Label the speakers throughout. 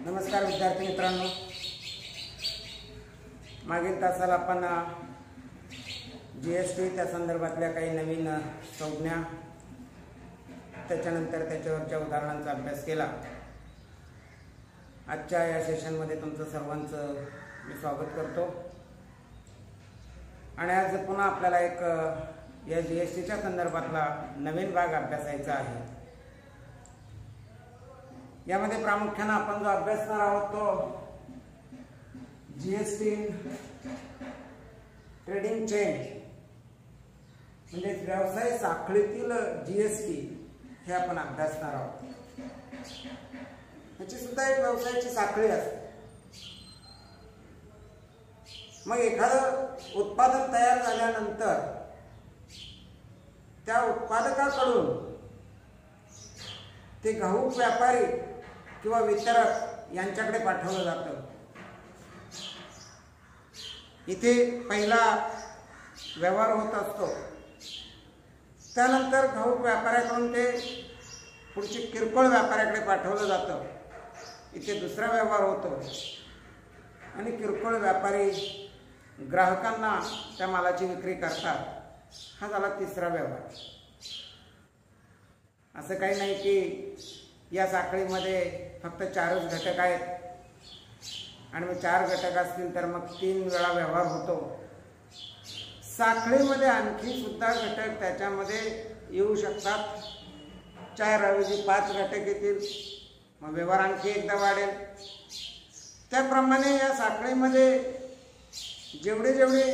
Speaker 1: नमस्कार विद्यार्थी मित्रांनो, मागील तासाला आपण जीएसटी त्या संदर्भातल्या काही नवीन संज्ञा त्याच्यानंतर त्याच्यावरच्या उदाहरणांचा अभ्यास केला। आजच्या या सेशनमध्ये तुमचं सर्वांचं मी स्वागत करतो आणि आज पुन्हा आपल्याला एक या जीएसटीच्या संदर्भातला नवीन भाग अभ्यासायचा आहे। यामध्ये प्रामुख्याने आपण जो अभ्यासणार आहोत तो जीएसटी ट्रेडिंग चेन म्हणजे व्यवसाय साखळीतील जीएसटी हे आपण अभ्यासणार आहोत। याची सुद्धा एक व्यवसायाची साखळी असते। मग एखादं उत्पादन तयार झाल्यानंतर त्या उत्पादकाकडून ते घाऊक व्यापारी किंवा वितरक यांच्याकडे पाठवलं जातं। इथे पहिला व्यवहार होत असतो, त्यानंतर घाऊक व्यापाऱ्याकडून ते पुढची किरकोळ व्यापाऱ्याकडे पाठवलं जातं। इथे दुसरा व्यवहार होतो आणि किरकोळ व्यापारी ग्राहकांना त्या मालाची विक्री करतात। हा झाला तिसरा व्यवहार। असं काही नाही की या साखळीमध्ये फक्त 4च घटक आहेत आणि मग 4 घटक असतील तर मग 3 वेळा व्यवहार होतो। साखळीमध्ये आणखी सुद्धा घटक त्याच्यामध्ये येऊ शकतात। 4 ऐवजी 5 घटक येतील, मग व्यवहार आणखी एकदा वाढेल। त्याप्रमाणे या साखळीमध्ये जेवढी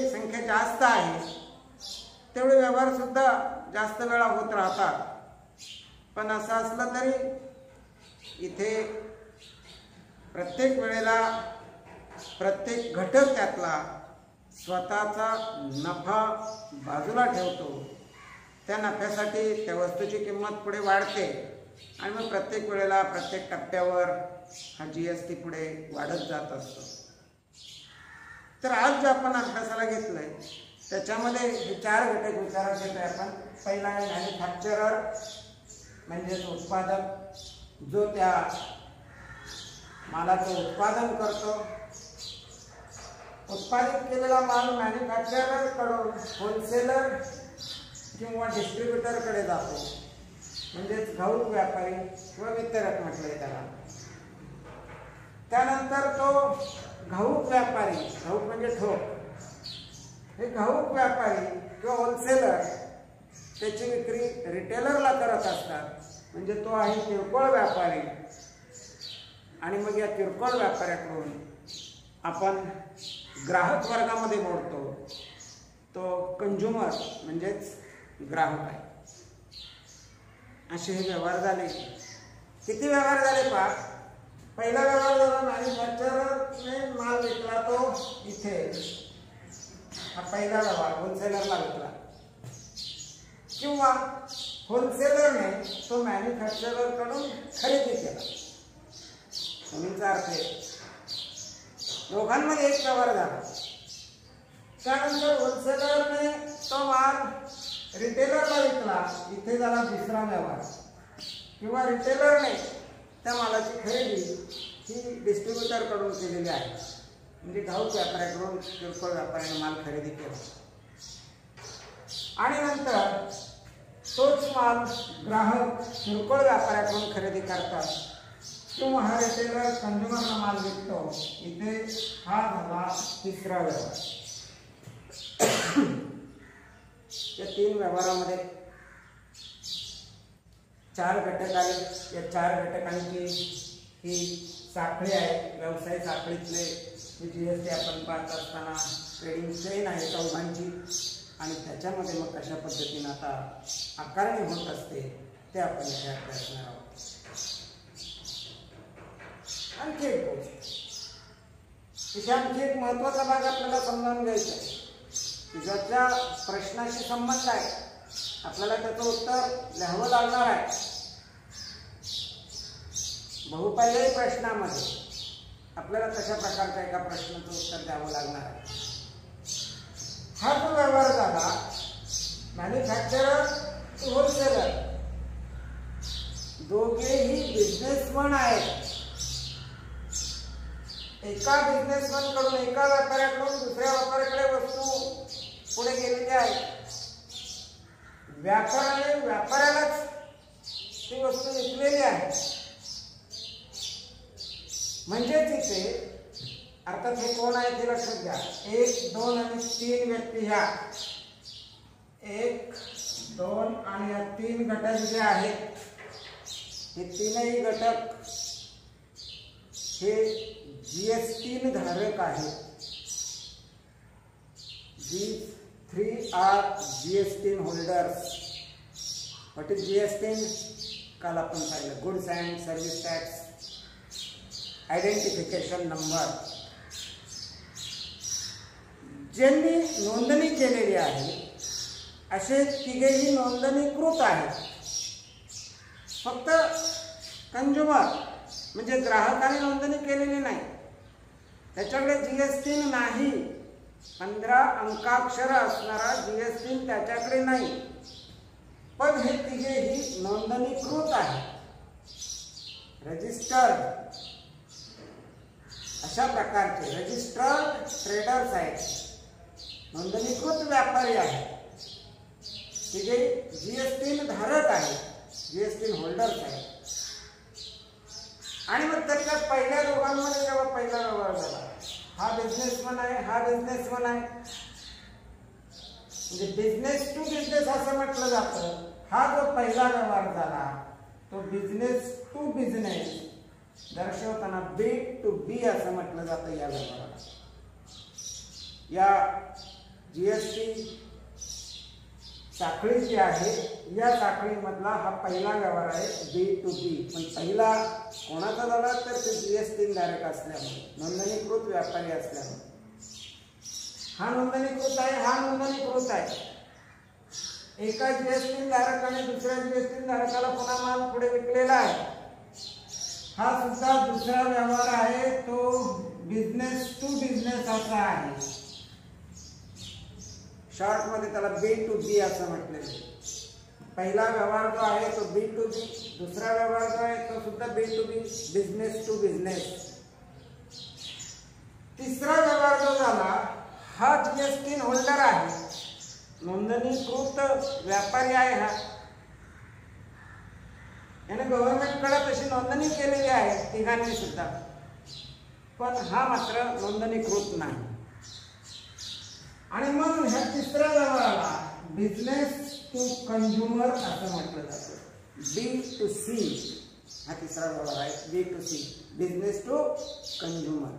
Speaker 1: संख्या जास्त आहे तेवढे व्यवहार सुद्धा जास्त वेळा होत राहतात। पण असं असलं तरी इथे प्रत्येक वेळेला प्रत्येक घटक त्यातला स्वतःचा नफा बाजूला ठेवतो। त्या नफ्यासाठी त्या वस्तूची किंमत पुढे वाढते आणि मग प्रत्येक वेळेला प्रत्येक टप्प्यावर हा जीएसटी पुढे वाढत जात असतो। तर आज जे आपण अभ्यासाला घेतलंय त्याच्यामध्ये हे 4 घटक विचारात घेतोय आपण। पहिला आहे मॅन्युफॅक्चरर म्हणजेच उत्पादक, जो त्या मालाचं उत्पादन करतो। उत्पादित केलेला माल मॅन्युफॅक्चरर कडून होलसेलर किंवा डिस्ट्रीब्युटर कडे जातो, म्हणजेच घाऊक व्यापारी किंवा वितरक म्हटलंय त्याला। त्यानंतर तो घाऊक व्यापारी, घाऊक म्हणजे ठोक, हे घाऊक व्यापारी किंवा होलसेलर त्याची विक्री रिटेलरला करत असतात, म्हणजे तो आहे किरकोळ व्यापारी। आणि मग या किरकोळ व्यापाऱ्याकडून आपण ग्राहक वर्गामध्ये मोडतो, तो कंझ्युमर म्हणजेच ग्राहक आहे। असे हे व्यवहार झाले। किती व्यवहार झाले पहा। पहिला व्यवहार झाला मॅन्युफॅक्चररने माल विकला, तो इथे हा पहिला व्यवहार होलसेलरला विकला, किंवा होलसेलरने तो मॅन्युफॅक्चरर कडून खरेदी केला। म्हणूनचा अर्थ आहे दोघांमध्ये एक व्यवहार झाला। त्यानंतर होलसेलरने तो माल रिटेलरला विकला, इथे झाला दुसरा व्यवहार, किंवा रिटेलरने त्या मालाची खरेदी ही डिस्ट्रीब्युटर कडून केलेली आहे, म्हणजे घाऊक व्यापाऱ्याकडून किरकोळ व्यापाऱ्याने माल खरेदी केला। आणि नंतर तोच माल ग्राहक किरकोळ व्यापाऱ्याकडून खरेदी करतात, किंवा हा रिटेलर कंझ्युमरला माल विकतो। इथे हा झाला तिसरा व्यवहार। या 3 व्यवहारामध्ये 4 घटक आले। या 4 घटकांची ही साखळी आहे, व्यवसाय साखळीतले जीएसटी आपण पाहत असताना ट्रेडिंग चेन आहे चौघांची, आणि त्याच्यामध्ये मग कशा पद्धतीने आता आकारणी होत असते ते आपण इथे अभ्यासणार आहोत। आणखी एक गोष्ट, इथे आणखी एक महत्वाचा भाग आपल्याला समजावून घ्यायचा आहे की ज्याच्या प्रश्नाशी संबंध आहे, आपल्याला त्याचं उत्तर लिहावं लागणार आहे। बहुपर्यायी प्रश्नामध्ये आपल्याला कशा प्रकारच्या एका प्रश्नाचं उत्तर द्यावं लागणार आहे। हा जो व्यवहार झाला मॅन्युफॅक्चरर टू होलसेलर, दोघेही बिझनेसमन आहेत। एका बिझनेसमॅन कडून, एका व्यापाऱ्याकडून दुसऱ्या व्यापाऱ्याकडे वस्तू पुढे गेलेली आहे. व्यापाऱ्यालाच ती वस्तू विकलेली आहे. म्हणजे तिथे अर्थात हे कोण आहे ते लक्षात घ्या. 1, 2 आणि 3 व्यक्ती ह्या 1, 2 आणि या 3 घटक जे आहेत, हे तीनही घटक हे GS3 धारक आहेत. These 3 are GS3 holders. What is GS3? काल आपण पाहिलं, goods and service tax identification number. ज्यांनी नोंदणी केलेली आहे असे तिघेही नोंदणीकृत आहेत. फक्त कंझ्युमर म्हणजे ग्राहकाने नोंदणी केलेली नाही, त्याच्याकडे GS3 नाही. 15 अंकाक्षर असणारा GS3 त्याच्याकडे नाही. पण हे तिघेही नोंदणीकृत आहेत, रजिस्टर्ड, अशा प्रकारचे रजिस्टर्ड ट्रेडर्स आहेत, नोंदणीकृत व्यापारी आहेत. तिघे GS3 धारक आहेत, GS3 होल्डर्स आहेत. आणि मग त्याच्या पहिल्या दोघांमध्ये जेव्हा पहिला व्यवहार झाला, हा बिझनेसमन आहे, हा बिझनेसमन आहे, म्हणजे बिझनेस टू बिझनेस असं म्हटलं जातं. हा जो पहिला व्यवहार झाला तो बिझनेस टू बिझनेस दर्शवताना B to B असं म्हटलं जातं या व्यवहाराला. या GST साखळी जी आहे या साखळीमधला हा पहिला व्यवहार आहे B to B. पण पहिला कोणाचा झाला तर ते GS3 धारक असल्यामुळे, नोंदणीकृत व्यापारी असल्यामुळे. हा नोंदणीकृत आहे, हा नोंदणीकृत आहे. एका GS3 धारकाने दुसऱ्या GS3 धारकाला पुन्हा माल पुढे विकलेला आहे. हा सुद्धा दुसरा व्यवहार आहे, तो बिझनेस टू बिझनेस असा आहे. शॉर्ट मध्ये त्याला B to B असं म्हटलेलं आहे. पहिला व्यवहार जो आहे तो B to B, दुसरा व्यवहार जो आहे तो सुद्धा B to B, business to business. तिसरा व्यवहार जो झाला हा GS3 होल्डर आहे, नोंदणीकृत व्यापारी आहे. हा याने गव्हर्नमेंटकडे तशी नोंदणी केलेली आहे तिघांनी सुद्धा, पण हा मात्र नोंदणीकृत नाही. आणि म्हणून ह्या तिसऱ्या व्यवहाराला बिझनेस टू कंझ्युमर असं म्हटलं जातं. B to C हा तिसरा व्यवहार आहे, B to C, business to consumer.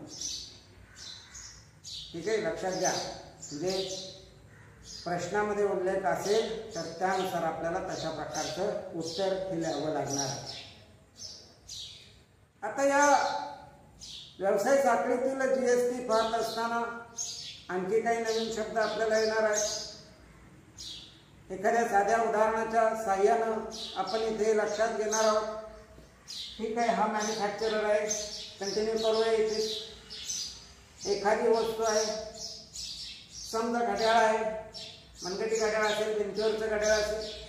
Speaker 1: ठीक आहे, लक्षात घ्या. म्हणजे प्रश्नामध्ये उल्लेख असेल तर त्यानुसार आपल्याला तशा प्रकारचं उत्तर हे लिहावं लागणार आहे. आता या व्यवसाय साखळीतील GST पाहत असताना आणखी काही नवीन शब्द आपल्याला येणार आहेत. एखाद्या साध्या उदाहरणाच्या साहाय्यानं आपण इथे लक्षात घेणार आहोत. ठीक आहे, हा मॅन्युफॅक्चरर आहे, कंटिन्यू करूया. इथे एखादी वस्तू आहे, समजा घड्याळ आहे, मनगटी घड्याळ असेल, भिंतीवरचं घड्याळ असेल.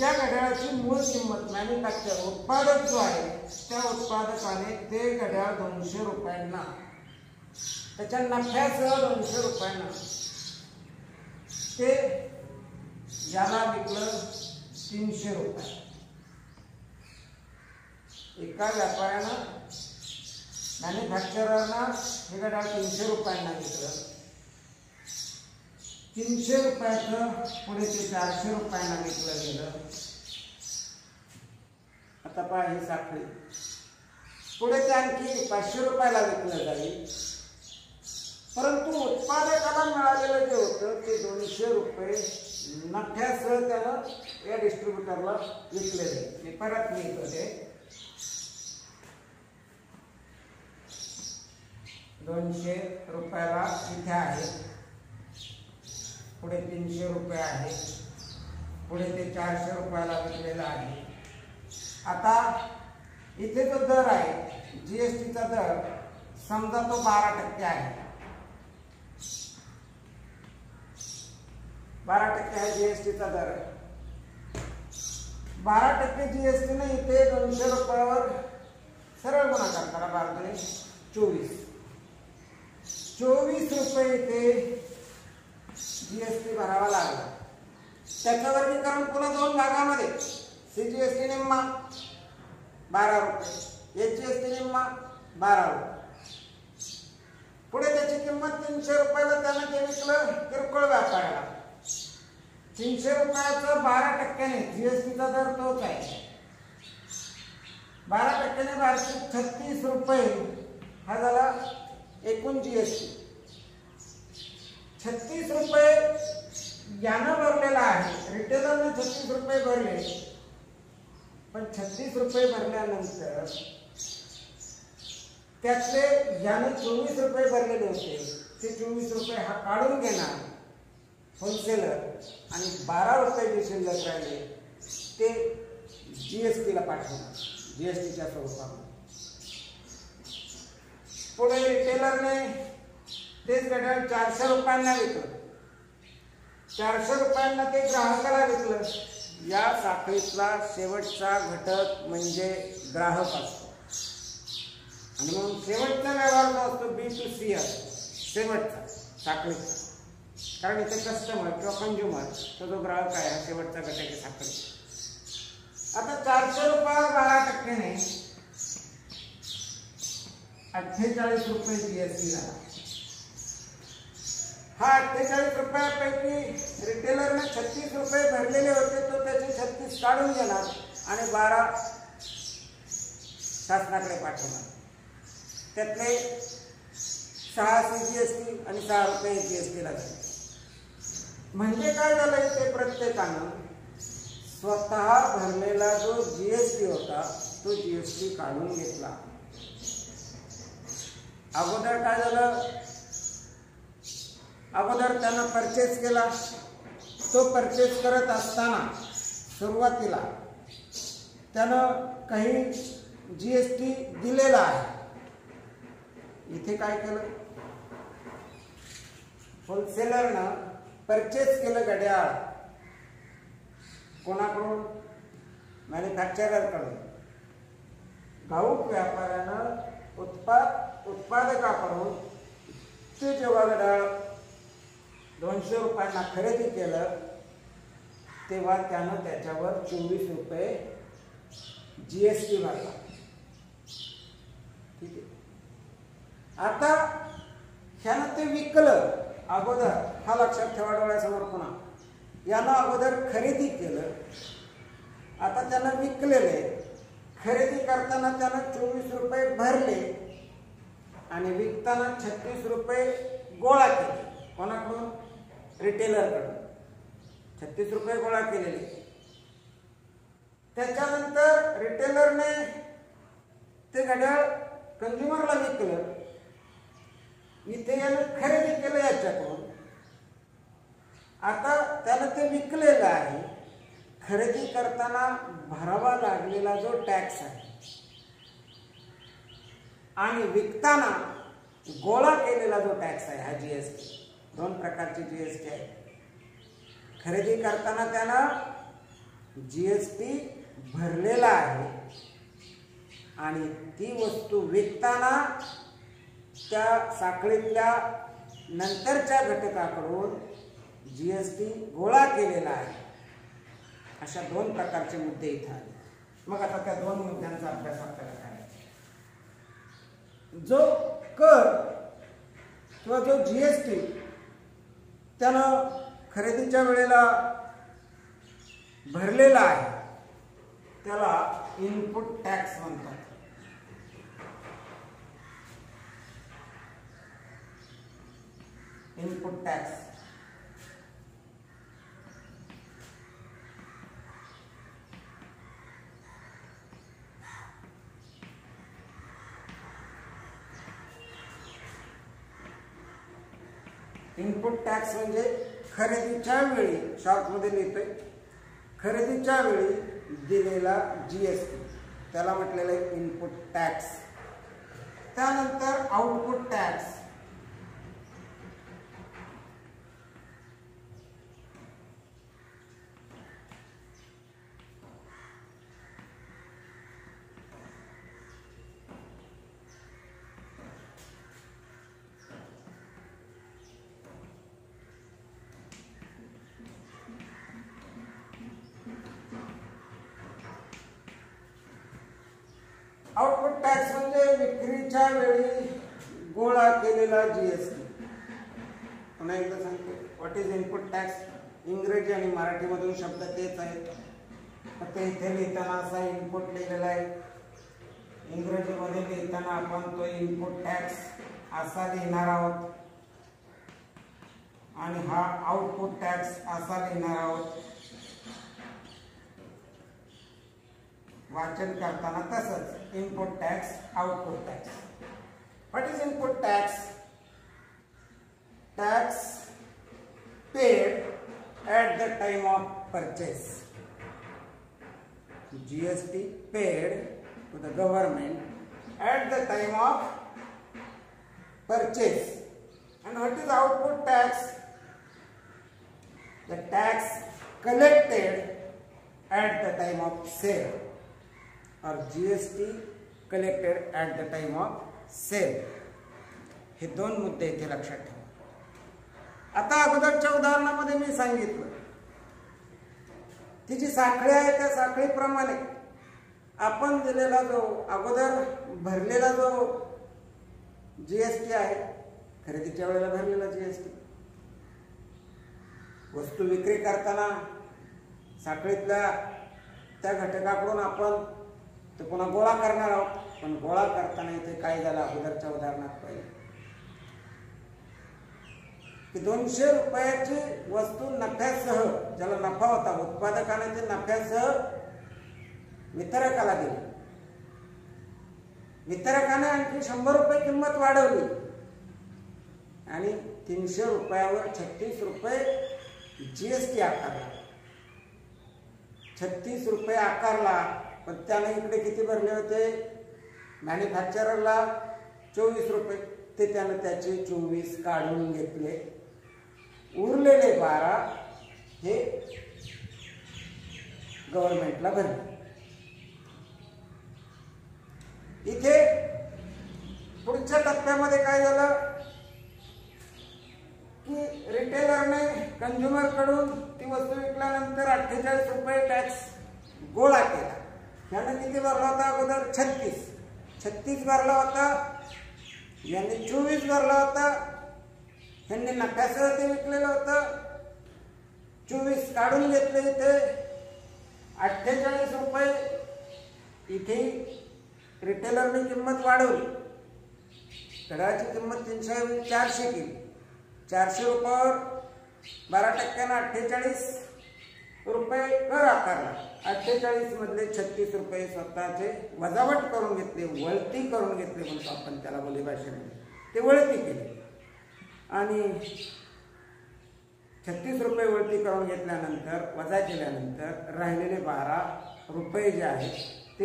Speaker 1: या घड्याळाची मूळ किंमत मॅन्युफॅक्चर उत्पादक जो आहे त्या उत्पादकाने ते घड्याळ 200 रुपयांना, त्याच्या नफ्यासह 200 रुपयांना ते याला विकलं 300 रुपये. एका व्यापाऱ्यानं मॅन्युफॅक्चररना हे घड्याळ 300 रुपयांना विकलं. 300 रुपयाचं पुढे ते 400 रुपयांना विकलं गेलं. आता पहा ही साखळी, पुढे ते आणखी 500 रुपयाला विकलं जाईल. परंतु उत्पादकाला मिळालेलं जे होतं ते 200 रुपये नफ्यासह त्यानं या डिस्ट्रीब्युटरला विकले जाईल. मी परत लिहितो ते 200 रुपयाला इथे आहे, पुढे 300 रुपये आहे, पुढे ते 400 रुपयाला विकलेला आहे. आता इथे जो दर आहे GSTचा दर, समजा तो 12% आहे. 12% आहे GSTचा दर. 12% GST ने इथे 200 रुपयावर सरळ गुणाकार करा बाजूने. 24 रुपये इथे जीएसटी भरावा लागला. त्याचं वर्गीकरण पुन्हा दोन भागामध्ये. सीजीएसटी निम्मा 12 रुपये, एचजीएसटी निम्मा 12 रुपये. पुढे त्याची किंमत 300 रुपयाला त्यानं ते विकलं किरकोळ व्यापाऱ्याला. 300 रुपयाचं 12% जीएसटीचा दर तोच आहे. 12% भारतीय 36 रुपये हा झाला एकूण जीएसटी. 36 रुपये यानं भरलेला आहे. रिटेलरने 36 रुपये भरले, पण 36 रुपये भरल्यानंतर त्यातले यानं 24 रुपये भरलेले होते. ते 24 रुपये हा काढून घेणार होलसेलर आणि 12 रुपये जे शिल्लक राहिले ते जीएसटीला पाठवणार जीएसटीच्या स्वरूपामध्ये. पुढे रिटेलरने तेच घड्याळ 400 रुपयांना विकलं. 400 रुपयांना ते ग्राहकाला विकलं. या साखळीतला शेवटचा घटक म्हणजे ग्राहक असतो. आणि म्हणून शेवटचा व्यवहार जो असतो B2C असतो, शेवटचा साखळीचा. कारण इथे कस्टमर किंवा कंझ्युमर तो जो ग्राहक आहे हा शेवटचा घटक आहे साखळीचा. आता 400 रुपयावर 12%ने 48 रुपये जीएसटी झाला. हा 48 रुपयापैकी रिटेलरने 36 रुपये भरलेले होते, तो त्याचे 36 काढून घेणार आणि 12 शासनाकडे पाठवणार. त्यातले 6 सीजीएसटी आणि 6 रुपये जीएसटी लागले. म्हणजे काय झालं इथे, प्रत्येकानं स्वतः भरलेला जो जीएसटी होता तो जीएसटी काढून घेतला. अगोदर काय झालं, अगोदर त्यानं परचेस केला. तो परचेस करत असताना सुरुवातीला त्यानं काही जीएसटी दिलेला आहे. इथे काय केलं, होलसेलरनं परचेस केलं घड्याळ कोणाकडून, मॅन्युफॅक्चररकडून. घाऊक व्यापाऱ्यानं उत्पादकाकडून ते जेव्हा घड्याळ 200 रुपयांना खरेदी केलं तेव्हा त्यानं त्याच्यावर 24 रुपये जीएसटी भरला. ठीक आहे. आता ह्यानं ते विकलं अगोदर, हा लक्षात ठेवा डोळ्यासमोर. पुन्हा यानं अगोदर खरेदी केलं, आता त्यानं विकलेले. खरेदी करताना त्यानं 24 रुपये भरले आणि विकताना 36 रुपये गोळा केले. कोणाकडून, रिटेलरकडून 36 रुपये गोळा केलेले. त्याच्यानंतर रिटेलरने ते घड्याळ कंझ्युमरला विकलं. इथे यानं खरेदी केलं याच्याकडून. आता त्यानं ते विकलेलं आहे. खरेदी करताना भरावा लागलेला जो टॅक्स आहे आणि विकताना गोळा केलेला जो टॅक्स आहे हा जीएसटी. दोन प्रकारची जीएसटी आहे. खरेदी करताना त्यानं जीएसटी भरलेला आहे आणि ती वस्तू विकताना त्या साखळीतल्या नंतरच्या घटकाकडून जीएसटी गोळा केलेला आहे. अशा दोन प्रकारचे मुद्दे इथे आले. मग आता त्या दोन मुद्द्यांचा अभ्यास आपल्याला करायचा. जो कर किंवा जो जीएसटी त्यानं खरेदीच्या वेळेला भरलेला आहे त्याला इनपुट टॅक्स म्हणतात. Input tax. इनपुट टॅक्स म्हणजे खरेदीच्या वेळी, शॉर्टमध्ये लिहितोय, खरेदीच्या वेळी दिलेला जीएसटी त्याला म्हटलेलं आहे इनपुट टॅक्स. त्यानंतर आउटपुट टॅक्स. आउटपुट टॅक्स म्हणजे विक्रीच्या वेळी गोळा केलेला जीएसटी. पुन्हा एकदा सांगतो, व्हॉट इज इनपुट टॅक्स. इंग्रजी आणि मराठीमधून शब्द तेच आहेत, फक्त इथे लिहिताना असा इनपुट लिहिलेला आहे. इंग्रजीमध्ये लिहिताना आपण तो इनपुट टॅक्स असा लिहिणार आहोत आणि हा आउटपुट टॅक्स असा लिहिणार आहोत. वाचन करताना तसंच input tax, output tax. What is input tax. Tax paid at the time of purchase. GST paid to the government at the time of purchase. And what is output tax? The tax collected at the time of sale, or GST collected at the time of sale. हे दोन मुद्दे इथे लक्षात ठेवा. आता अगोदरच्या उदाहरणामध्ये मी सांगितलं ती जी साखळी आहे त्या साखळीप्रमाणे आपण दिलेला जो अगोदर भरलेला जो जीएसटी आहे, खरेदीच्या वेळेला भरलेला जीएसटी, वस्तू विक्री करताना साखळीतल्या त्या घटकाकडून आपण ते पुन्हा गोळा करणार आहोत. पण गोळा करताना इथे काय झालं अगोदरच्या उदाहरणात पाहिजे की 200 रुपयाची वस्तू नफ्यासह, ज्याला नफा होता उत्पादकाने ते नफ्यासह वितरकाला दिली. वितरकाने आणखी 100 रुपये किंमत वाढवली आणि 300 रुपयावर 36 रुपये जीएसटी आकारला. 36 रुपये आकारला, पण त्याने इकडे किती भरले होते मॅन्युफॅक्चररला 24 रुपये. ते त्याने त्याचे 24 काढून घेतले, उरलेले 12 हे गव्हर्नमेंटला भरले. इथे पुढच्या टप्प्यामध्ये काय झालं की रिटेलरने कंझ्युमर कडून ती वस्तू विकल्यानंतर 48 रुपये टॅक्स गोळा केला. याने किती भरला होता अगोदर 36 भरला होता, यांनी 24 भरला होता, यांनी नफ्यासह ते विकलेलं होतं. 24 काढून घेतले, इथे 48 रुपये. इथे रिटेलरने किंमत वाढवली, घड्याळाची किंमत 300 केली. 400 रुपयावर 12% 48 रुपये कर आकारला. 48 मधले 36 रुपये स्वतःचे वजावट करून घेतले, वळती करून घेतले म्हणतो आपण त्याला बोली भाषेमध्ये, ते वळती केले. आणि 36 रुपये वळती करून घेतल्यानंतर वजा केल्यानंतर राहिलेले 12 रुपये जे आहेत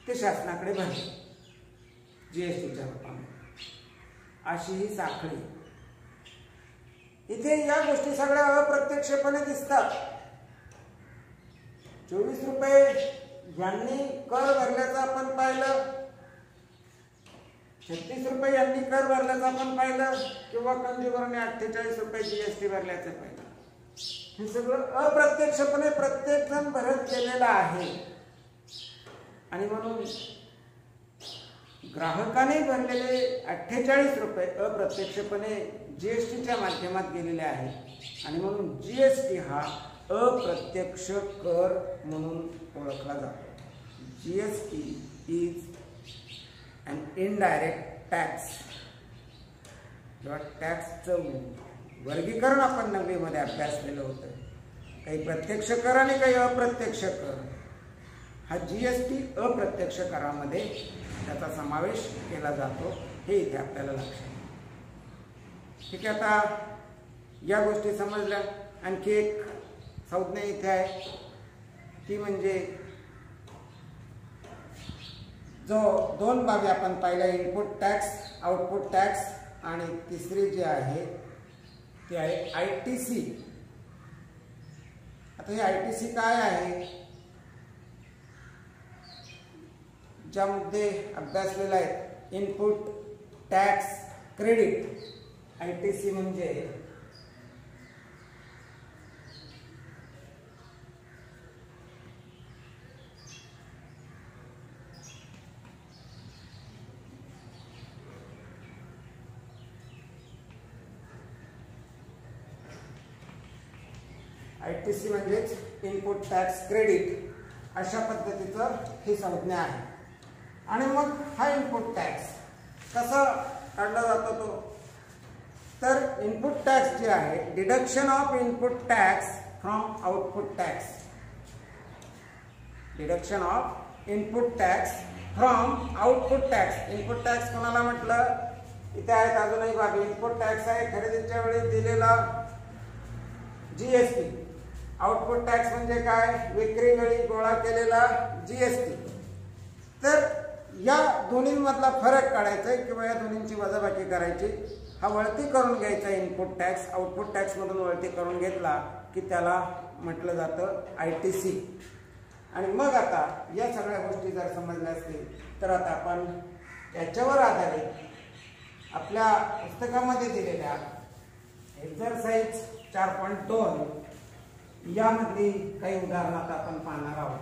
Speaker 1: ते शासनाकडे भरले जीएसटीच्या रूपाने. अशी ही साखळी. इथे या गोष्टी सगळ्या अप्रत्यक्षपणे दिसतात. 24 रुपये ज्यांनी कर भरल्याचं आपण पाहिलं, 36 रुपये यांनी कर भरल्याचं आपण पाहिलं, किंवा कंझ्युमरने 48 रुपये जीएसटी भरल्याचं पाहिलं. हे सगळं अप्रत्यक्षपणे प्रत्येक जण भरत गेलेला आहे. आणि म्हणून ग्राहकाने भरलेले 48 रुपये अप्रत्यक्षपणे जीएसटीच्या माध्यमात गेलेले आहेत. आणि म्हणून जीएसटी हा अप्रत्यक्ष कर म्हणून ओळखला जातो. GST is an indirect tax. जेव्हा टॅक्सचं वर्गीकरण आपण 9वी मध्ये अभ्यासलेलं होतं, काही प्रत्यक्ष कर आणि काही अप्रत्यक्ष कर, हा जीएसटी अप्रत्यक्ष करामध्ये त्याचा समावेश केला जातो. हे इथे आपल्याला लक्षात. ठीक आहे, आता या गोष्टी समजल्या. आणखी एक संज्ञा इथे आहे, ती म्हणजे जो 2 बाबी आपण पाहिल्या, इनपुट टॅक्स, आउटपुट टॅक्स, आणि तिसरी जी आहे ती आहे आयटीसी. आता हे आयटीसी काय आहे, ज्यामध्ये अभ्यासलेला आहे इनपुट टॅक्स क्रेडिट. आयटीसी म्हणजे ITC म्हणजेच इनपुट टॅक्स क्रेडिट, अशा पद्धतीचं ही संज्ञा आहे. आणि मग हा इनपुट टॅक्स कसा काढला जातो तो, तर इनपुट टॅक्स जे आहे, deduction of input tax from output tax, deduction of input tax from output tax. Input tax कोणाला म्हटलं, इथे आहेत अजूनही बाबी. इनपुट टॅक्स आहे खरेदीच्या वेळी दिलेला GST. आउटपुट टॅक्स म्हणजे काय, विक्री वेळी गोळा केलेला GST. तर या दोन्हींमधला फरक काढायचा आहे किंवा या दोन्हींची वजाबाकी करायची. हा वळती करून घ्यायचा इनपुट टॅक्स. आउटपुट टॅक्स मधून वळती करून घेतला की त्याला म्हटलं जातं ITC. आणि मग आता या सगळ्या गोष्टी जर समजल्या असतील तर आता आपण याच्यावर आधारित आपल्या पुस्तकामध्ये दिलेल्या एक्झरसाइज 4.2 यामधली काही उदाहरणं आता आपण पाहणार आहोत.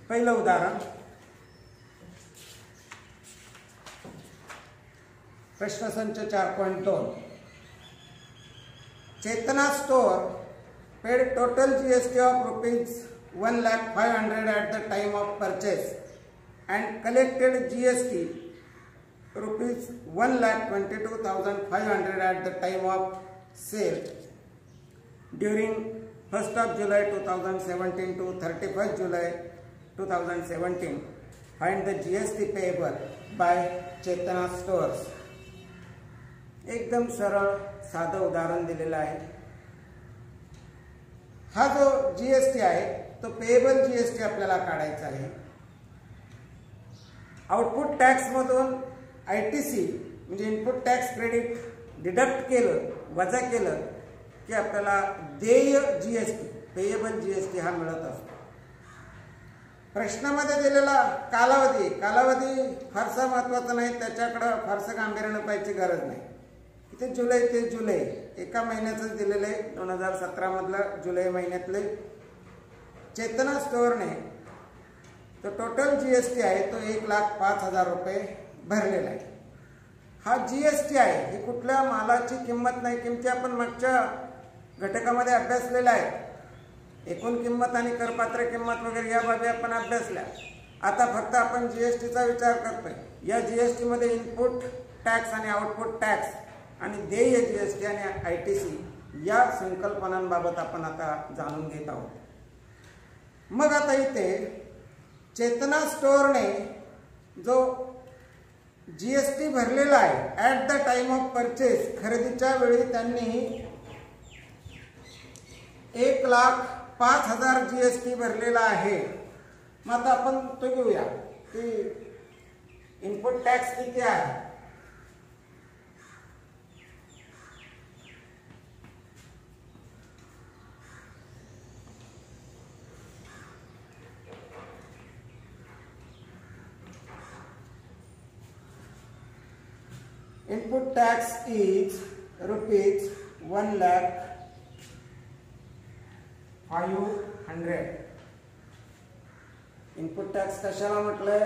Speaker 1: पहिलं उदाहरण, प्रश्न संच 4.2. Chetna store paid total GST of ₹1,05,000 at the time of purchase and collected GST ₹1,22,500 at the time of sale during 1st of July 2017 to 31st July 2017. Find the GST payable by Chetana Stores. एकदम सरळ साधं उदाहरण दिलेलं आहे. हा जो GST आहे तो पेएबल GST आपल्याला काढायचा आहे. आउटपुट टॅक्स मधून ITC म्हणजे इनपुट टॅक्स क्रेडिट डिडक्ट केलं, वजा केलं की आपल्याला देय GST, पेएबल GST हा मिळत असतो. प्रश्नामध्ये दिलेला कालावधी फारसा महत्वाचा नाही, त्याच्याकडे फारसं गांभीर्यानं पाहायची गरज नाही. इथे जुलै ते जुलै एका महिन्याचंच दिलेलं आहे, 2017 मधलं जुलै महिन्यातले. चेतना स्टोअरने तो टोटल GST आहे तो 1,05,000 रुपये भरलेला आहे. हा GST आहे, ही कुठल्या मालाची किंमत नाही. किमती आपण मागच्या घटकामध्ये अभ्यासलेला आहे. एकूण किंमत आणि करपात्र किंमत वगैरे या बाबी आपण अभ्यासल्या. आता फक्त आपण GSTचा विचार करतोय. या GST मध्ये इनपुट टॅक्स आणि आउटपुट टॅक्स आणि देय GST आणि ITC या संकल्पनांबाबत आपण आता जाणून घेत आहोत. मग आता इथे चेतना स्टोअरने जो GST भरलेला आहे at the time of purchase, खरेदीच्या वेळी त्यांनी 1,05,000 GST भरलेला आहे. मग आता आपण तो घेऊया की इनपुट टॅक्स किती आहे. Input tax is ₹1,05,000. Input tax कशाला म्हटलंय,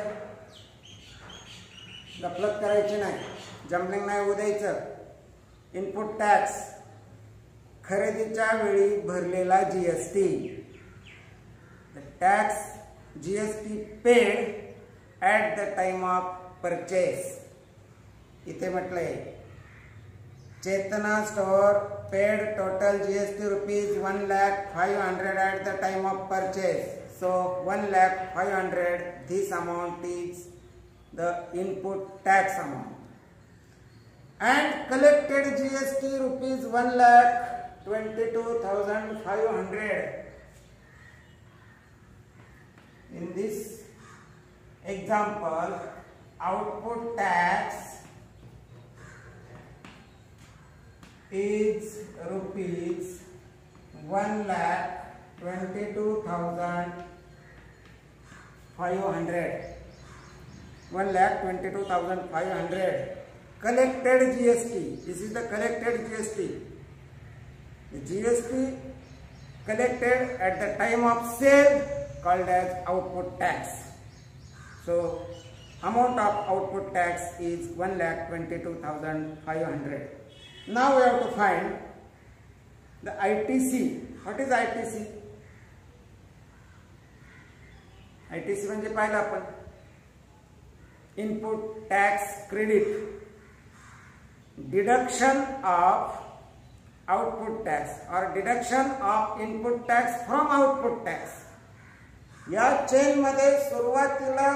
Speaker 1: गफलत करायची नाही, जम्बलिंग नाही होऊ द्यायचं. इनपुट टॅक्स खरेदीच्या वेळी भरलेला GST, tax GST paid at the time of purchase. इथे म्हटलंय Chetna store paid total GST ₹1,05,000 at the time of purchase. So 1,05,000, this amount is the input tax amount. And collected GST ₹1,22,500. In this example, output tax is ₹1,22,500. Collected GST, this is the collected GST. The GST collected at the time of sale called as output tax. So amount of output tax is 1,22,500. Now we have to find the ITC. What is ITC? ITC म्हणजे पाहिलं आपण input tax credit, deduction of output tax और deduction of input tax from output tax. या chain मध्ये सुरुवातीला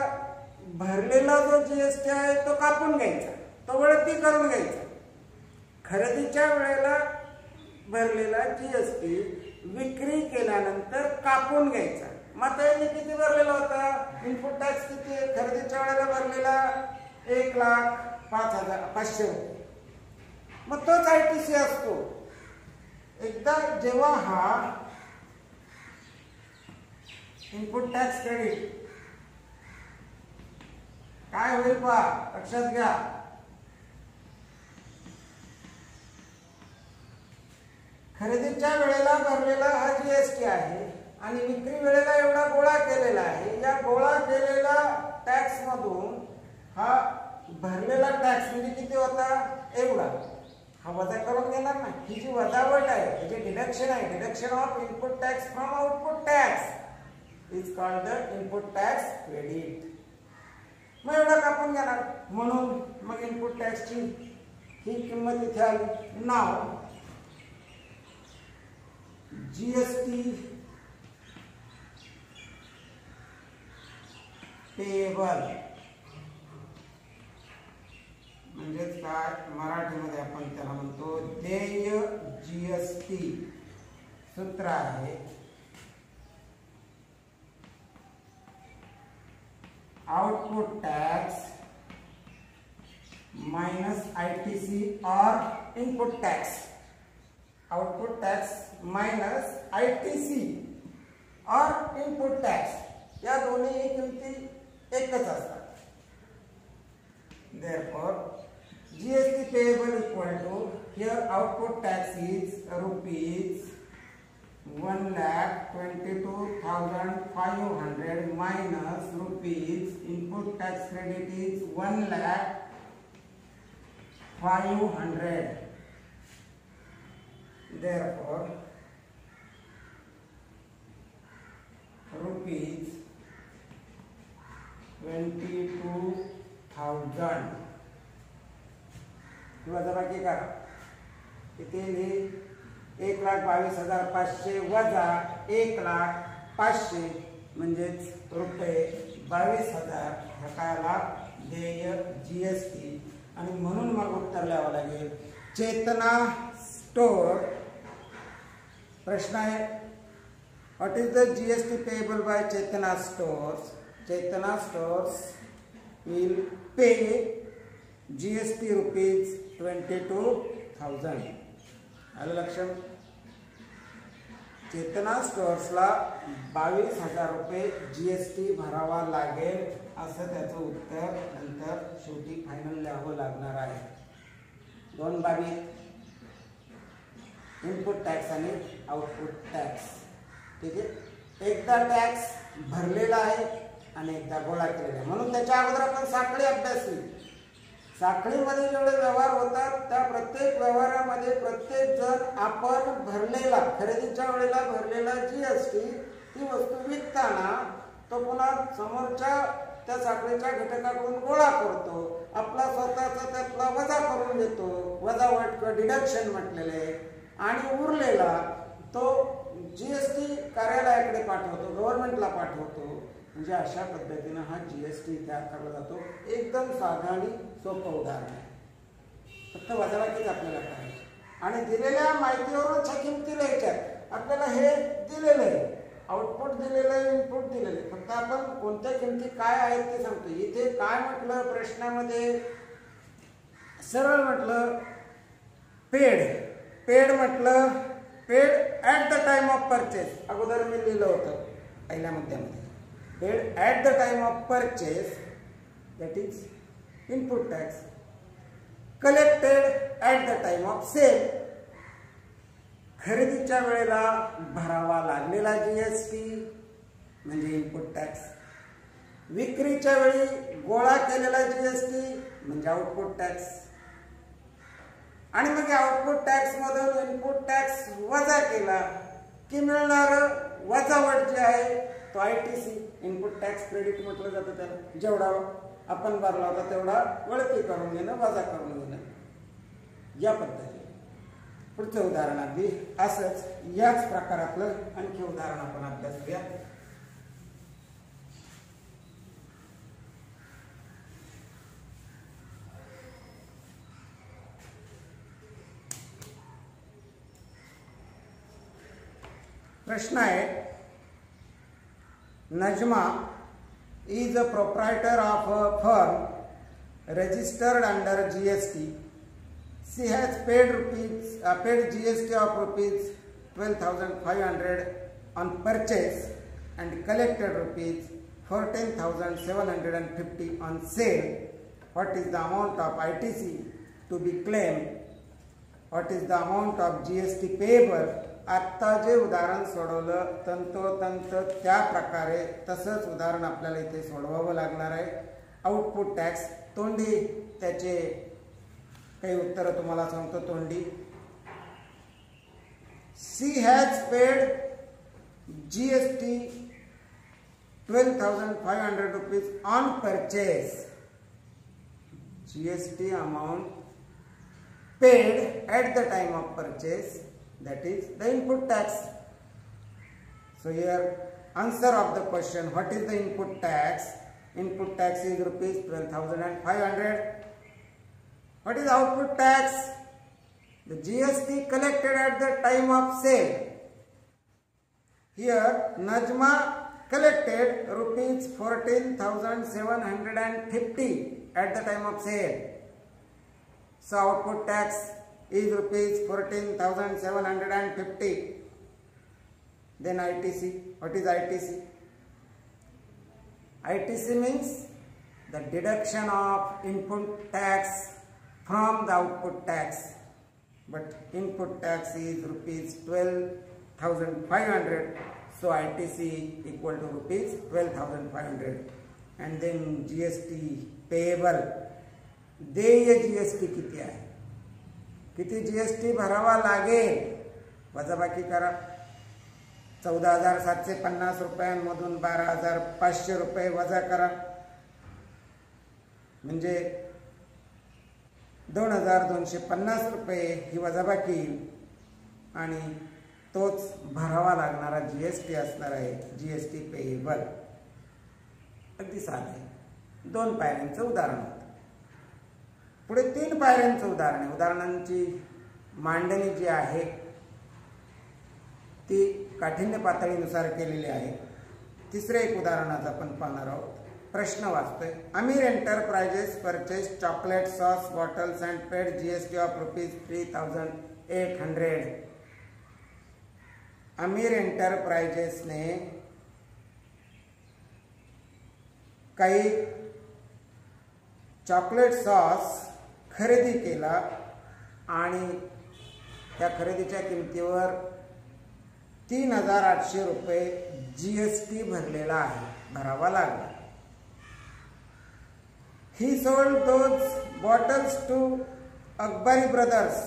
Speaker 1: भरलेला जो GST आहे तो कापून घ्यायचा, तो वळती करून घ्यायचा. खरेदीच्या वेळेला भरलेला जीएसटी विक्री केल्यानंतर कापून घ्यायचा. मग त्यांनी किती भरलेला होता? इनपुट टॅक्स किती खरेदीच्या वेळेला भरलेला? 1,05,500 रुपये. मग तोच आयटीसी असतो. एकदा जेव्हा हा इनपुट टॅक्स क्रेडिट काय होईल पहा, लक्षात घ्या. खरेदीच्या वेळेला भरलेला हा जीएसटी आहे आणि विक्री वेळेला एवढा गोळा केलेला आहे. या गोळा केलेला टॅक्स मधून हा भरलेला टॅक्स म्हणजे किती होता? एवढा. हा वजा करून घेणार ना. ही जी वजावट आहे म्हणजे डिडक्शन आहे, deduction of input tax from output tax is called the input tax credit. मग एवढा कापून घेणार म्हणून मग इनपुट टॅक्सची ही किंमत इथे आली. नाव जीएसटी पेएबल म्हणजेच काय मराठीमध्ये आपण त्याला म्हणतो देय जीएसटी. सूत्र आहे आउटपुट टैक्स माइनस आईटीसी और input tax. Output tax minus ITC और इनपुट टैक्स या दोन्ही किमती एकच असतात. Therefore, GST payable equal to here output tax is rupees 1,22,500 minus rupees input tax credit is 1,05,000. Therefore, rupees 22,000 वजाबाकी करा. किती? 1,22,500 वजा 1,05,000 म्हणजेच रुपये 22,000 ह्याला देय जीएसटी. आणि म्हणून मग उत्तर लिहावं लागेल चेतना स्टोर. प्रश्न आहे what is the GST payable by Chetana stores. Chetana stores will pay GST rupees 22,000. आलं लक्षात? चेतना स्टोर्सला 22,000 रुपये जीएसटी भरावा लागेल असं त्याचं उत्तर नंतर शेवटी फायनल लिहावं लागणार आहे. दोन बाबी इनपुट टॅक्स आणि आउटपुट टॅक्स. ठीक आहे. एकदा टॅक्स भरलेला आहे आणि एकदा गोळा केलेला आहे. म्हणून त्याच्या अगोदर आपण साखळी अभ्यासली. साखळीमध्ये जेवढे व्यवहार होतात त्या प्रत्येक व्यवहारामध्ये प्रत्येक जण आपण भरलेला खरेदीच्या वेळेला भरलेला जीएसटी ती वस्तू विकताना तो पुन्हा समोरच्या त्या साखळीच्या घटकाकडून गोळा करतो. आपला स्वतःचा त्यातला वजा करून घेतो. वजावट किंवा डिडक्शन म्हटलेले. आणि उरलेला तो जीएसटी कार्यालयाकडे पाठवतो, गव्हर्नमेंटला पाठवतो. म्हणजे अशा पद्धतीने हा जीएसटी तयार केला जातो. एकदम साधा आणि सोपं उदाहरण आहे. फक्त वजाबाकीच आपल्याला करायची आणि दिलेल्या माहितीवरून किमती लिहायच्या. आपल्याला हे दिलेलं आहे, आउटपुट दिलेलं आहे, इनपुट दिलेलं आहे. फक्त आपण कोणत्या किमती काय आहेत ते सांगतो. इथे काय म्हटलं प्रश्नामध्ये? सरळ म्हटलं पेड. पेड म्हटलं paid at the time of purchase. अगोदर मी लिहिलं होतं पहिल्या मुद्द्यामध्ये. paid at the time of purchase, that is input tax. Collected at the time of sale, खरेदीच्या वेळेला भरावा लागलेला जीएसटी म्हणजे इनपुट टॅक्स. विक्रीच्या वेळी गोळा केलेला जीएसटी म्हणजे आउटपुट टॅक्स, आणि मग या आउटपुट टॅक्स मधून इनपुट टॅक्स वजा केला की मिळणार वजावट जे आहे तो आयटीसी इनपुट टॅक्स क्रेडिट म्हटलं जातं त्याला. जेवढा आपण भरला होता तेवढा वळती करून घेणं, वजा करून घेणं, या पद्धतीने. पुढचं उदाहरण अगदी असंच याच प्रकारातलं आणखी उदाहरण आपण अभ्यासूया. प्रश्न आहे, Najma is a proprietor of a firm registered under GST. She has paid GST of rupees 12,500 on purchase and collected rupees 14,750 on sale. What is the amount of ITC to be claimed? What is the amount of GST payable? आता जे उदाहरण सोडवलं तंतोतंत त्या प्रकारे तसंच उदाहरण आपल्याला इथे सोडवावं लागणार आहे. आउटपुट टॅक्स तोंडी त्याचे काही उत्तर तुम्हाला सांगतो. तोंडी, शी has paid GST 12,500 rupees on purchase. GST amount paid at the time of purchase, that is the input tax. So here answer of the question, what is the input tax? Input tax is rupees 12,500. What is output tax? The GST collected at the time of sale. Here Najma collected rupees 14,750 at the time of sale. So output tax is rupees 14,750. Then ITC. What is ITC? ITC means the deduction of input tax from the output tax. But input tax is rupees 12,500. So ITC equal to rupees 12,500. And then GST payable. देय GST किती आहे? किती GST भरावा लागेल? वजाबाकी करा. 14,750 रुपयांमधून 12,500 रुपये वजा करा म्हणजे 2,250 रुपये ही वजाबाकी आणि तोच भरावा लागणारा जीएसटी असणार आहे. GST payable. अगदी साधे 2 पायऱ्यांचं उदाहरण होतं. पुढे 3 पायऱ्यांचं उदाहरण आहे. उदाहरणांची मांडणी जी आहे ती काठिण्य पातळीनुसार केलेली आहे. तिसरे एक उदाहरण आज आपण पाहणार आहोत. प्रश्न वाचतोय, Amir enterprises purchase chocolate sauce bottles and paid GST of rupees 3,800. Amir एंटरप्राइजेसने काही चॉकलेट सॉस खरेदी केला आणि त्या खरेदीच्या किमतीवर 3,800 रुपये GST भरलेला आहे, भरावा लागला. He sold those bottles to Akbari brothers.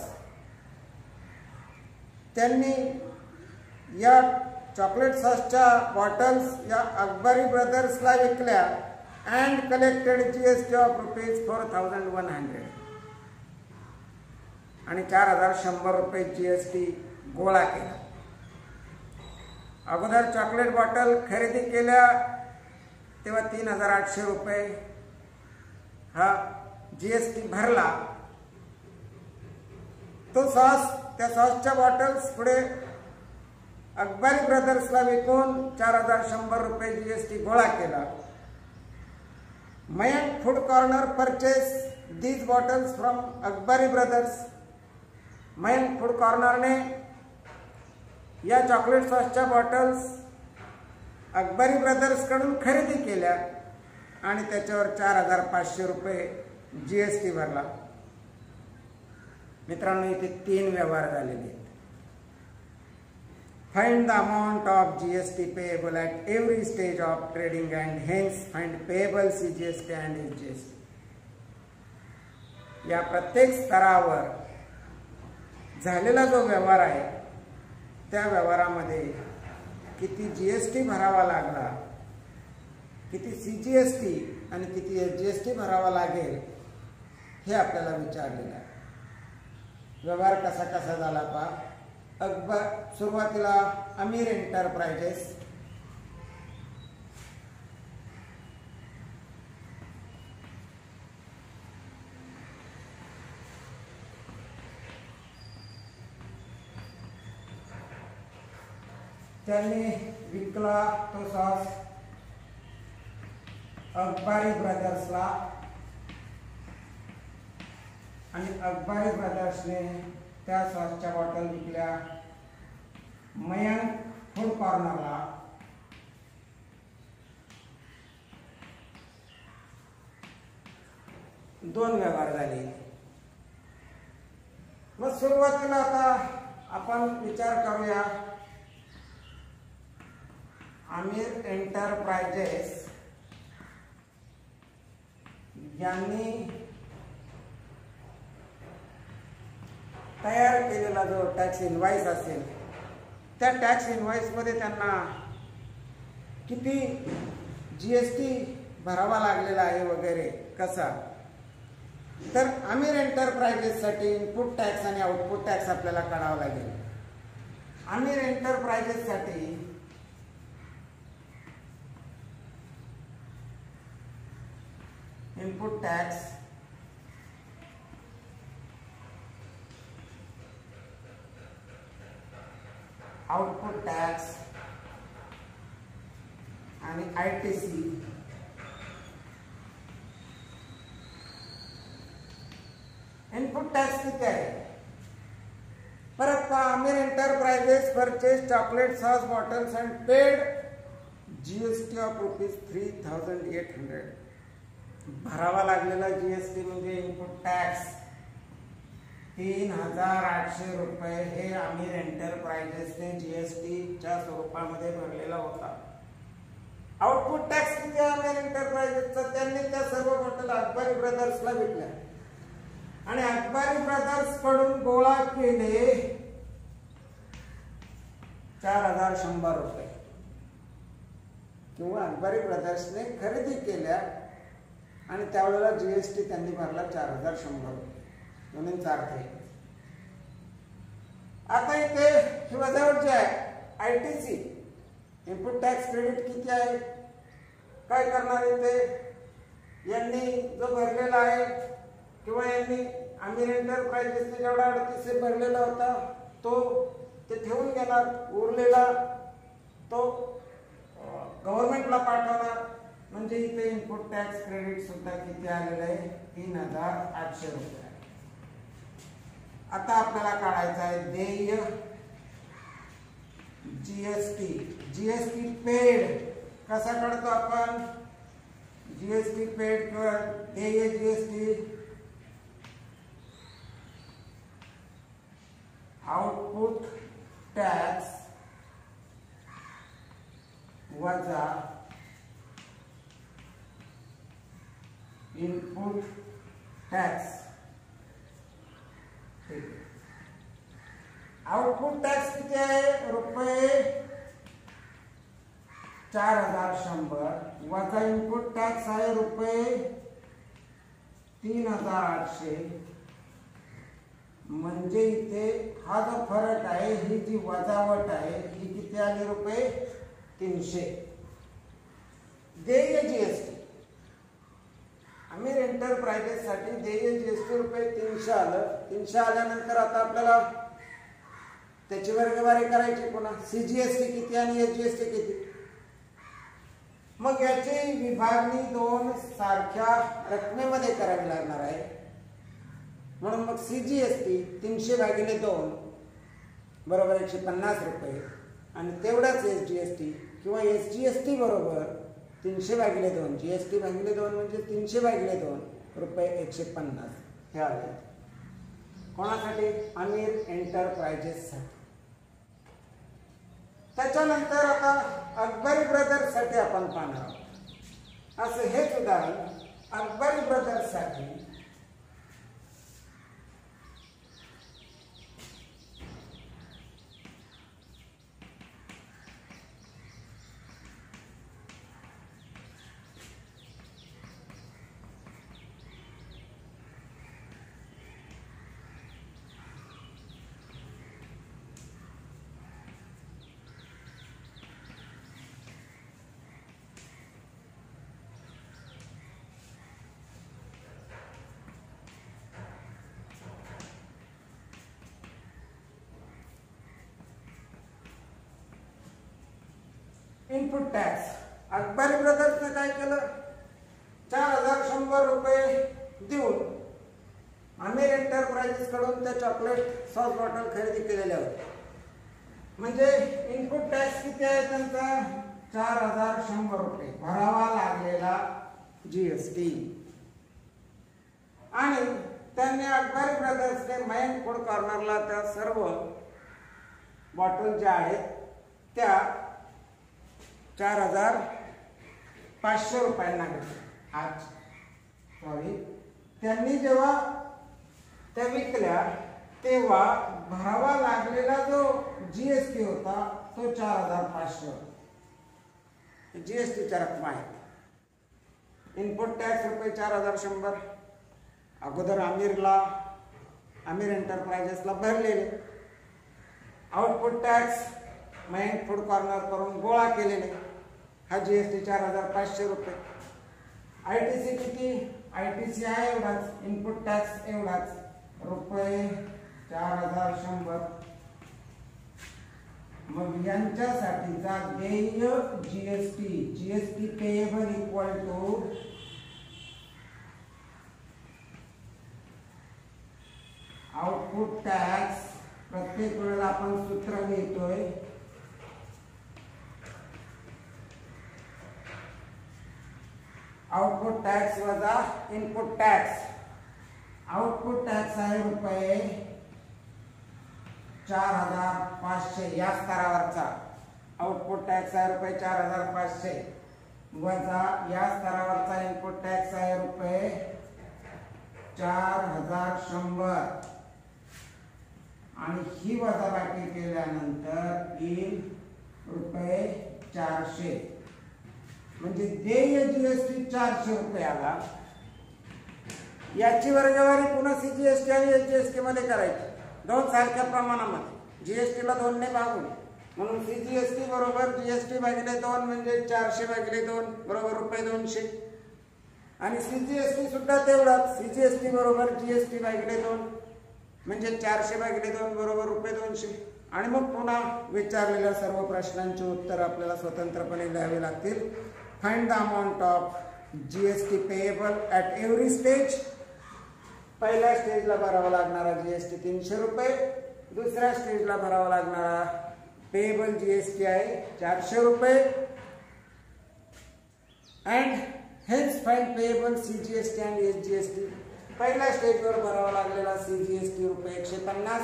Speaker 1: त्यांनी या चॉकलेट सॉसच्या बॉटल्स या अकबरी ब्रदर्सला विकल्या and collected GST of rupees 4,100 आणि 4,100 रुपये GST गोळा केला. अगोदर चॉकलेट बॉटल खरेदी केल्या तेव्हा 3,800 रुपये हा GST भरला. तो सॉस, त्या सॉसच्या बॉटल्स पुढे अकबरी ब्रदर्सला विकून 4,100 रुपये GST गोळा केला. Mayank Food Corner purchased these bottles from Akbari Brothers. Mayank Food Corner ने या चॉकलेट सॉसच्या बॉटल्स अकबरी ब्रदर्स कडून खरेदी केल्या आणि त्याच्यावर 4,500 रुपये GST भरला. मित्रांनो, इथे 3 व्यवहार झालेले आहेत. Find the amount of GST payable at every stage of trading and hence find payable CGST and SGST. या प्रत्येक स्तरावर झालेला जो व्यवहार आहे त्या व्यवहारामध्ये किती GST भरावा लागला, किती CGST आणि किती SGST भरावा लागेल हे आपल्याला विचारलेलं आहे. व्यवहार कसा कसा झाला पहा. सुरुवातीला अमीर एंटरप्राइजेस, त्यांनी विकला तो सॉस अकबारी ब्रदर्सला आणि अकबारी ब्रदर्सने त्या सॉसच्या बॉटल विकल्या मयंक फूड कॉर्नरला. दोन व्यवहार झाले. मग सुरुवातीला आता आपण विचार करूया आमिर एंटरप्राइजेस यांनी तयार केलेला जो टॅक्स इनवाइस असेल त्या टॅक्स इनवाइस मध्ये त्यांना किती GST भरावा लागलेला आहे वगैरे कसा. तर आमिर एंटरप्राइजेस साठी इनपुट टॅक्स आणि आउटपुट टॅक्स आपल्याला काढावा लागेल. आमिर एंटरप्राइजेस साठी इनपुट टॅक्स आउटपुट टॅक्स आणि ITC इनपुट टॅक्स किती आहे परत का. Aamir enterprises purchase chocolate sauce bottles and paid GST of ₹3,800. भरावा लागलेला GST म्हणजे इनपुट टॅक्स ₹3,800 हे आमिर एंटरप्राइजेसने GSTच्या स्वरूपामध्ये भरलेला होता. आउटपुट टॅक्स किती आहे आमिर एंटरप्राइजेसचा. त्यांनी त्या सर्व बॉटल अकबारी ब्रदर्सला विकल्या आणि अकबारी ब्रदर्स कडून गोळा केले ₹4,100 किंवा अकबारी ब्रदर्सने खरेदी केल्या आणि त्यावेळेला GST त्यांनी भरला ₹4,100 म्हणून 4 थे. आता इथे किंवा जवळ जे आहे ITC इनपुट टॅक्स क्रेडिट किती आहे. काय करणार इथे यांनी जो भरलेला आहे किंवा यांनी आमिर एंटरप्राइजेसने जेवढा 38 भरलेला होता तो ते ठेवून घेणार, उरलेला तो गव्हर्नमेंटला पाठवणार. म्हणजे इथे इनपुट टॅक्स क्रेडिट सुद्धा किती आलेलं आहे ₹3,800. आता आपल्याला काढायचं आहे देय GST पेड. कसा काढतो आपण GST पेड किंवा देय GST. आउटपुट टॅक्स वजा इनपुट टॅक्स. आउटपुट टॅक्स किती आहे ₹4,100 वजा इनपुट टॅक्स आहे ₹3,800. म्हणजे इथे हा जो फरक आहे ही जी वजावट आहे ही किती आली ₹300. देय GST आमिर एंटरप्राइजेस साठी देय GST ₹300 आलं. 300 आल्यानंतर आता आपल्याला त्याची वर्गवारी करायची पुन्हा. CGST किती आणि SGST किती. मग याची विभागणी 2 सारख्या रकमेमध्ये करावी लागणार आहे. म्हणून मग CGST 300/2 बरोबर ₹150 आणि तेवढाच SGST किंवा SGST बरोबर 300/2 GST/2 म्हणजे 300/2 ₹150 हे आले. कोणासाठी आमिर एंटरप्राइजेस साठी. त्याच्यानंतर आता अकबरी ब्रदर्ससाठी आपण पाहणार आहोत. असं हेच उदाहरण अकबरी ब्रदर्ससाठी इनपुट टॅक्स. अकबरी ब्रदर्सने काय केलं, 4100 रुपये देऊन आमिर एंटरप्राइजेस कडून त्या चॉकलेट सॉस बॉटल खरेदी केलेल्या होत्या. म्हणजे इनपुट टॅक्स किती आहे त्यांचा, 4100 रुपये भरावा लागलेला जीएसटी. आणि त्यांनी अकबरी ब्रदर्सने मयंक फूड कॉर्नरला त्या सर्व बॉटल ज्या आहेत त्या 4500 रुपयांना घेतल्या. आज त्यांनी जेव्हा त्या विकल्या तेव्हा भरावा लागलेला जो जीएसटी होता तो 4500 जीएसटीच्या रक्कम आहे. इनपुट टॅक्स रुपये 4100 अगोदर आमिर एंटरप्राइजेसला भरलेले. Output tax Mayank food corner करून गोळा केलेले, हा जीएसटी 4500 रुपये. आयटीसी किती, आयटीसी आहे एवढाच, इनपुट टॅक्स एवढाच रुपये 4100. मग यांच्यासाठीचा देय GST payable equal to output tax. प्रत्येक वेळेला आपण सूत्र लिहितोय, आउटपुट टॅक्स वजा इनपुट टॅक्स. आउटपुट टॅक्स आहे रुपये 4500 या स्तरावरचा. आउटपुट टॅक्स आहे रुपये 4500 वजा या स्तरावरचा इनपुट टॅक्स आहे रुपये 4100. आणि ही वजाबाकी केल्यानंतर येईल रुपये 400. म्हणजे देय जीएसटी 400 रुपये आला. याची वर्गवारी पुन्हा सीजीएसटी आणि एचजीएसटी मध्ये करायची, दोन सारख्या प्रमाणामध्ये. जीएसटीला 2 ने भागून, म्हणून सीजीएसटी बरोबर जीएसटी भागिले 2 म्हणजे 400 भागिले 2 बरोबर रुपये 200. आणि सीजीएसटी सुद्धा तेवढाच, सीजीएसटी बरोबर जीएसटी भागिले 2 म्हणजे 400 भागिले 2 बरोबर रुपये 200. आणि मग पुन्हा विचारलेल्या सर्व प्रश्नांची उत्तर आपल्याला स्वतंत्रपणे द्यावी लागतील. Find the amount of GST payable at every stage. पहिल्या स्टेजला भरावा लागणारा जीएसटी 300 रुपये, दुसऱ्या स्टेजला भरावा लागणारा पेएबल जीएसटी आहे 400 रुपये. And hence find payable CGST and HGST. पहिल्या स्टेजवर भरावा लागलेला सीजीएसटी रुपये 150,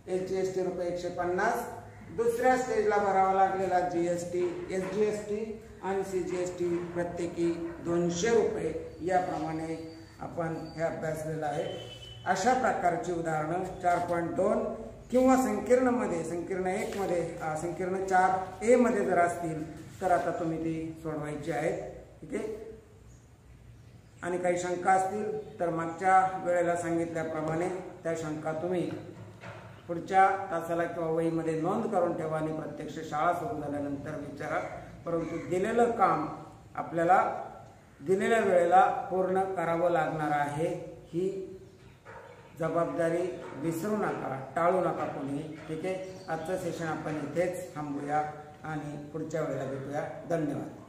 Speaker 1: एचजीएसटी रुपये 150. दुसऱ्या स्टेजला भरावा लागलेला जीएसटी, एचजीएसटी आणि सीजीएसटी प्रत्येकी 200 रुपये. याप्रमाणे आपण हे अभ्यासलेलं आहे. अशा प्रकारची उदाहरणं 4.2 किंवा संकीर्णमध्ये, संकीर्ण 1 मध्ये, संकीर्ण 4A मध्ये जर असतील तर आता तुम्ही ती सोडवायची आहेत. ठीक आहे. आणि काही शंका असतील तर मागच्या वेळेला सांगितल्याप्रमाणे त्या शंका तुम्ही पुढच्या तासाला किंवा वहीमध्ये नोंद करून ठेवा आणि प्रत्यक्ष शाळा सुरू झाल्यानंतर विचारा. परंतु दिलेलं काम आपल्याला दिलेल्या वेळेला पूर्ण करावं लागणार आहे. ही जबाबदारी विसरू नका, टाळू नका कोणी. ठीक आहे. आजचं सेशन आपण इथेच थांबूया आणि पुढच्या वेळेला भेटूया. धन्यवाद.